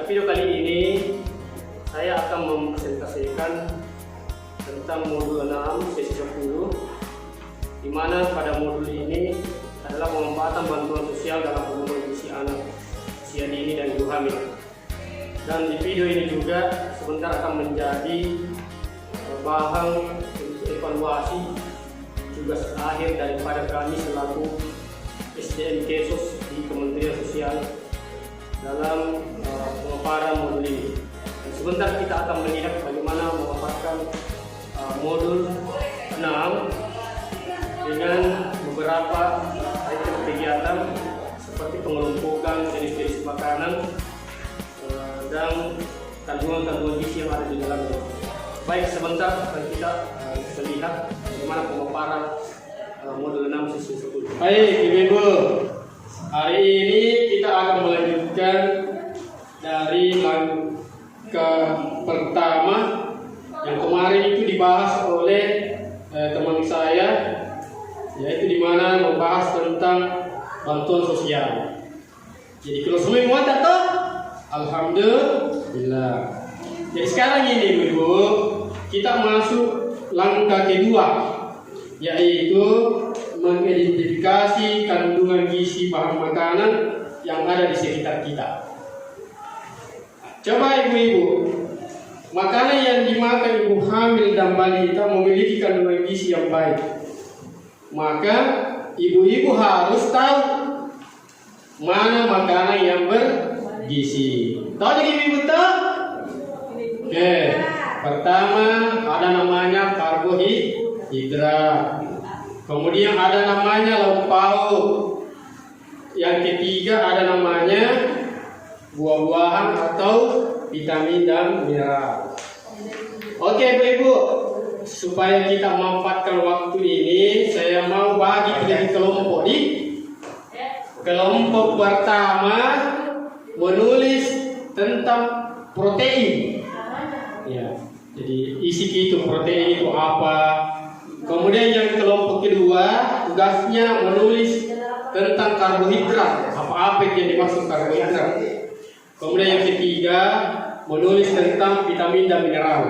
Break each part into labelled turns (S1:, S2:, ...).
S1: video kali ini saya akan mempresentasikan tentang modul 6 sesi 10, di mana pada modul ini adalah pemanfaatan bantuan sosial dalam pemenuhan gizi anak usia dini dan ibu hamil. Dan di video ini juga sebentar akan menjadi bahan untuk evaluasi tugas akhir daripada kami selaku SDM Kesos di Kementerian Sosial dalam pemaparan modul ini. Dan sebentar kita akan melihat bagaimana memaparkan modul 6 dengan beberapa item kegiatan seperti pengelompokan jenis-jenis makanan dan kandungan-kandungan gizi yang ada di dalamnya. Baik, sebentar kita lihat bagaimana pemaparan modul 6 sesi 10. Baik, Ibu-ibu, hari ini kita akan melanjutkan dari langkah pertama yang kemarin itu dibahas oleh teman saya, yaitu dimana membahas tentang bantuan sosial. Jadi kalau semua muat atau alhamdulillah. Jadi sekarang ini Ibu, kita masuk langkah kedua, yaitu mengidentifikasi kandungan gizi bahan makanan yang ada di sekitar kita. Coba ibu-ibu, makanan yang dimakan ibu hamil dan balita memiliki kandungan gizi yang baik. Maka ibu-ibu harus tahu mana makanan yang bergizi. Tahu jadi ibu tahu? Oke, pertama ada namanya karbohidrat. Kemudian ada namanya lauk pauk. Yang ketiga ada namanya buah-buahan atau vitamin dan mineral. Oke ibu-ibu, supaya kita memanfaatkan waktu ini, saya mau bagi menjadi kelompok. Di kelompok pertama menulis tentang protein. Ya, jadi isi itu protein itu apa. Kemudian yang kelompok kedua tugasnya menulis tentang karbohidrat, apa-apa yang dimaksud karbohidrat. Kemudian yang ketiga menulis tentang vitamin dan mineral.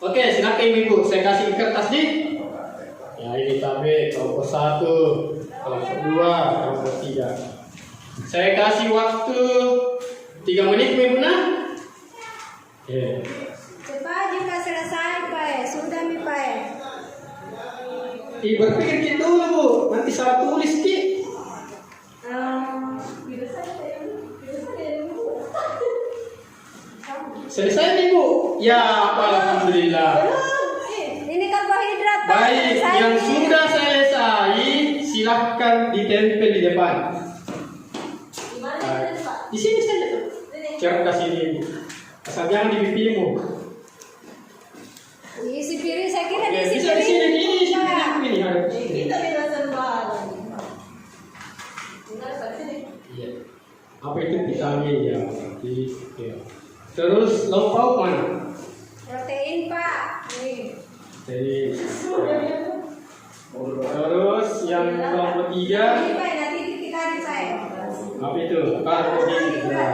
S1: Oke, silakan ibu, saya kasih kertas nih. Ya ini tabel kelompok 1, kelompok 2, kelompok 3. Saya kasih waktu 3 menit ibu nah. Oke.
S2: Cepat jika selesai Pak, sudah mi Pak.
S1: Berpikir dulu Bu, nanti salah tulis Ki. Selesai nih Bu? Ya, alhamdulillah.
S2: Ini karbohidrat Pak.
S1: Baik, yang sudah selesai silahkan ditempel di depan. Di sini saja. Cerdas ini. Asal jangan di pipimu.
S2: Isi piring saya kira
S1: Oke,
S2: isi
S1: bisa di sini
S2: piring.
S1: ini harus.
S2: Kita belasan barang.
S1: Iya. Apa itu vitamin ya? Ya. Terus lauk pauk mana?
S2: Protein Pak. Nih.
S1: Jadi terus yang kelompok 3
S2: Ini Pak, nanti kita di saya.
S1: apa itu? Karbohidrat.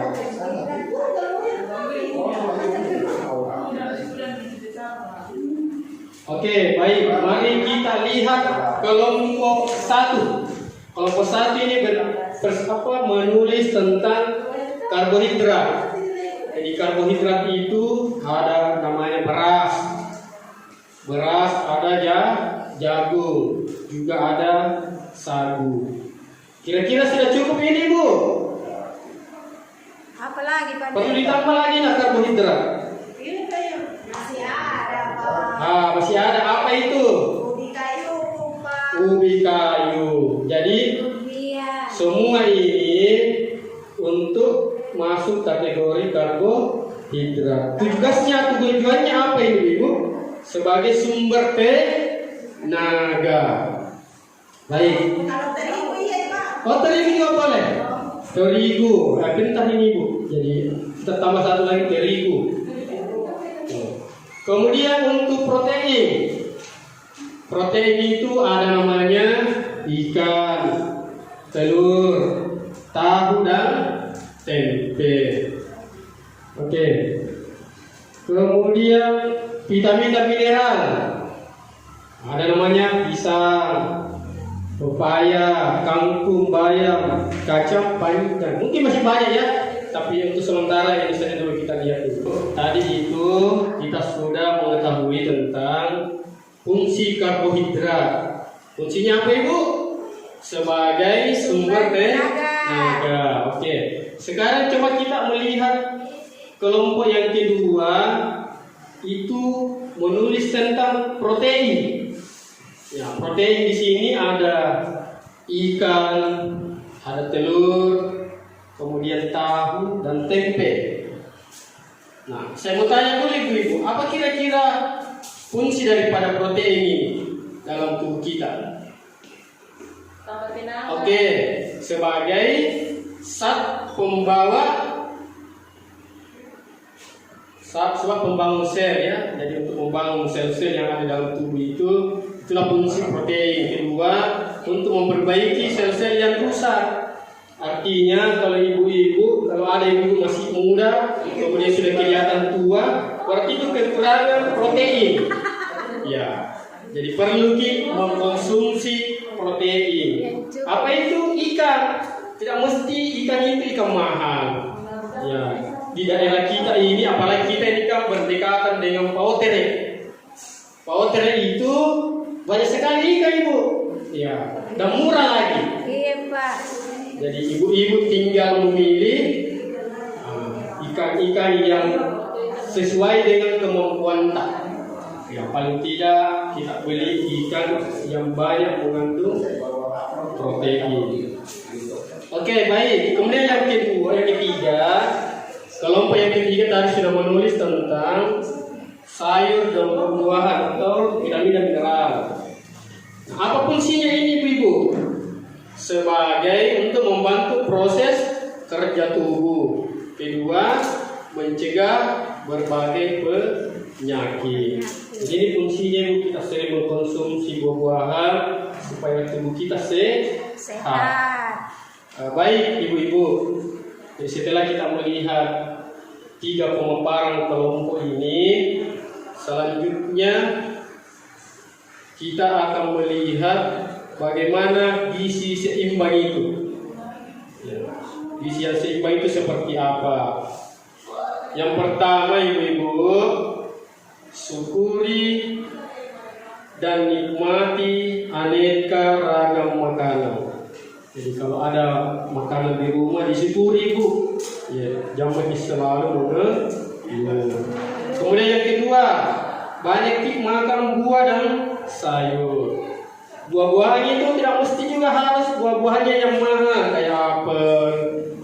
S1: Oke, baik. Mari kita lihat kelompok 1. Kelompok 1 ini menulis tentang karbohidrat. Jadi karbohidrat itu ada namanya beras. Beras ada jagung, juga ada sagu. Kira-kira sudah cukup ini, Bu?
S2: Apalagi Pak?
S1: Perlu ditambah lagi nak karbohidrat?
S2: Masih ada Pak.
S1: Masih ada apa itu?
S2: Ubi kayu Pak.
S1: Ubi kayu. Jadi
S2: Iya.
S1: semua ini untuk masuk kategori karbohidrat. Tujuannya apa ini, Ibu? Sebagai sumber tenaga. Baik.
S2: Kalau terigu iya Pak.
S1: Oh, terigu juga boleh. Terigu. Pintar ini, Bu. Jadi kita tambah satu lagi terigu. Kemudian untuk protein. Protein itu ada namanya ikan, telur, tahu dan tempe. Oke. Kemudian vitamin dan mineral. Ada namanya pisang, pepaya, kangkung, bayam, kacang, panjang. Mungkin masih banyak ya, tapi untuk sementara ini saja dulu kita lihat dulu. Tadi itu kita sudah mengetahui tentang fungsi karbohidrat. Fungsinya apa Ibu? Sebagai sumber tenaga. Oke. Sekarang coba kita melihat kelompok yang kedua, itu menulis tentang protein. Ya, protein di sini ada ikan, ada telur, kemudian tahu dan tempe. Nah, saya mau tanya dulu Ibu, apa kira-kira fungsi daripada protein ini dalam tubuh kita? Oke, sebagai zat pembangun sel ya. Jadi untuk membangun sel-sel yang ada dalam tubuh itulah fungsi protein. Kedua, untuk memperbaiki sel-sel yang rusak. Artinya kalau ibu-ibu, kalau ada ibu masih muda, kemudian sudah kelihatan tua, berarti itu kekurangan protein. Ya, jadi perlu mengkonsumsi protein. Apa itu ikan? Tidak mesti ikan itu ikan mahal. Ya, di daerah kita ini, apalagi kita ini kan berdekatan dengan Pautere. Pautere itu banyak sekali ikan Ibu. Ya, dan murah lagi.
S2: Iya Pak.
S1: Jadi ibu-ibu tinggal memilih ikan-ikan yang sesuai dengan kemampuan tak. Yang paling tidak kita beli ikan yang banyak mengandung protein. Oke, baik. Kemudian yang ketiga, kelompok yang ketiga tadi sudah menulis tentang sayur dan buah-buahan atau vitamin dan mineral. Nah, apa fungsinya ini Ibu? Sebagai untuk membantu proses kerja tubuh. Kedua, mencegah berbagai penyakit. Jadi ini fungsinya Ibu, kita sering mengkonsumsi buah-buahan supaya tubuh kita sehat. Baik Ibu-ibu, jadi setelah kita melihat 3 pemaparan kelompok ini, selanjutnya kita akan melihat bagaimana gizi seimbang itu. Ya, gizi yang seimbang itu seperti apa? Yang pertama Ibu-ibu, syukuri dan nikmati aneka ragam makanan. Jadi kalau ada makanan di rumah disyukuri Ibu. Ya, jangan selalu mengeluh. Kemudian yang kedua, banyak makan buah dan sayur. Buah-buahannya itu tidak mesti juga harus buah-buahannya yang mahal kayak apel,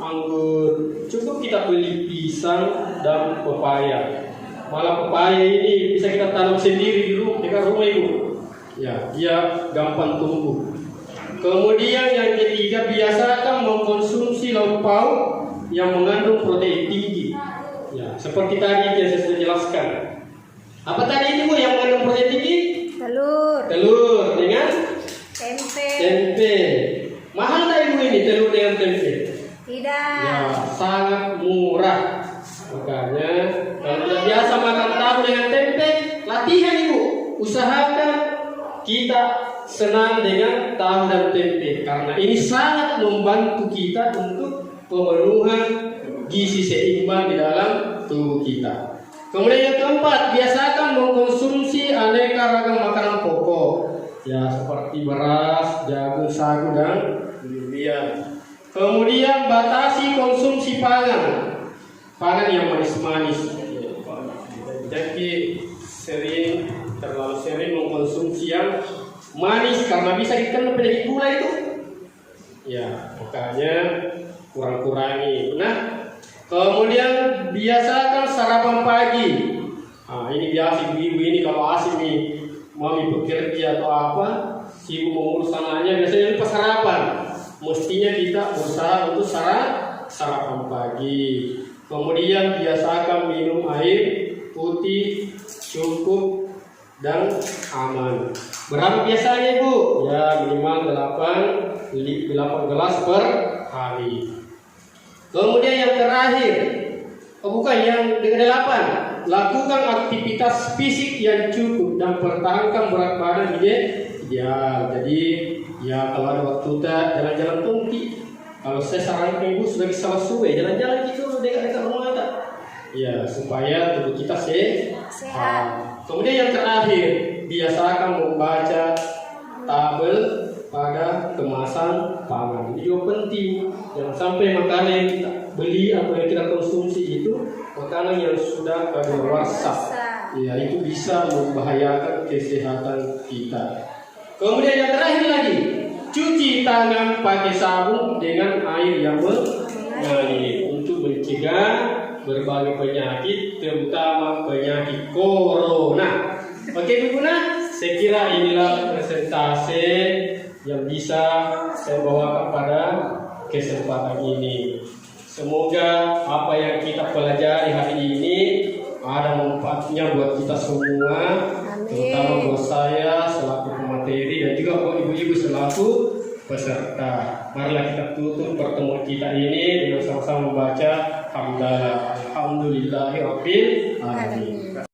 S1: anggur. Cukup kita beli pisang dan pepaya. Malah pepaya ini bisa kita tanam sendiri di dekat rumah Ibu. Ya, dia gampang tumbuh. Kemudian yang ketiga, biasakan mengkonsumsi lauk pauk yang mengandung protein tinggi. Ya, seperti tadi yang saya sudah jelaskan. Apa tadi itu Bu yang mengandung protein tinggi? Telur dengan tempe. Mahal tak Ibu ini telur dengan tempe?
S2: Tidak.
S1: Ya, sangat murah. Makanya kalau tidak biasa makan tahu dengan tempe, latihan Ibu. Usahakan kita senang dengan tahu dan tempe karena ini sangat membantu kita untuk pemenuhan gizi seimbang di dalam tubuh kita. Kemudian yang keempat, biasakan mengkonsumsi aneka ragam makanan pokok, ya seperti beras, jagung, sagu dan durian. Kemudian batasi konsumsi pangan yang manis-manis. Jadi terlalu sering mengkonsumsi yang manis karena bisa dikena penyakit gula itu. Ya, makanya kurang-kurangi. Nah, kemudian biasakan sarapan pagi. Nah, ini biasa ibu-ibu ini kalau asik nih, mami bekerja atau apa, sibuk mengurus anaknya, biasanya lupa sarapan. Mestinya kita berusaha untuk sarapan pagi. Kemudian biasakan minum air putih cukup dan aman. Berapa biasanya Ibu? Ya minimal 8 gelas per hari. Kemudian yang terakhir, Oh bukan, yang ke-8. Lakukan aktivitas fisik yang cukup dan pertahankan berat badan ideal. Jadi ya kalau ada waktu jalan-jalan tungki. Kalau saya sarankan ibu sudah bisa suwe jalan-jalan gitu dekat-dekat rumah kita. Ya supaya tubuh kita sehat. Kemudian yang terakhir, biasakan membaca tabel pada kemasan pangan. Ini juga penting. Jangan sampai makanan yang kita beli atau yang kita konsumsi itu makanan yang sudah kadaluarsa. Ya, itu bisa membahayakan kesehatan kita. Kemudian yang terakhir lagi, cuci tangan pakai sabun dengan air yang mengalir untuk mencegah berbagai penyakit, terutama penyakit corona. Oke, Bu Guna, saya kira inilah presentasi yang bisa saya bawakan pada kesempatan ini. Semoga apa yang kita pelajari hari ini ada manfaatnya buat kita semua, terutama buat saya selaku pemateri dan juga buat ibu-ibu selaku peserta. Marilah kita tutup pertemuan kita ini dengan sama-sama membaca hamdalah. Alhamdulillahirabbil alamin.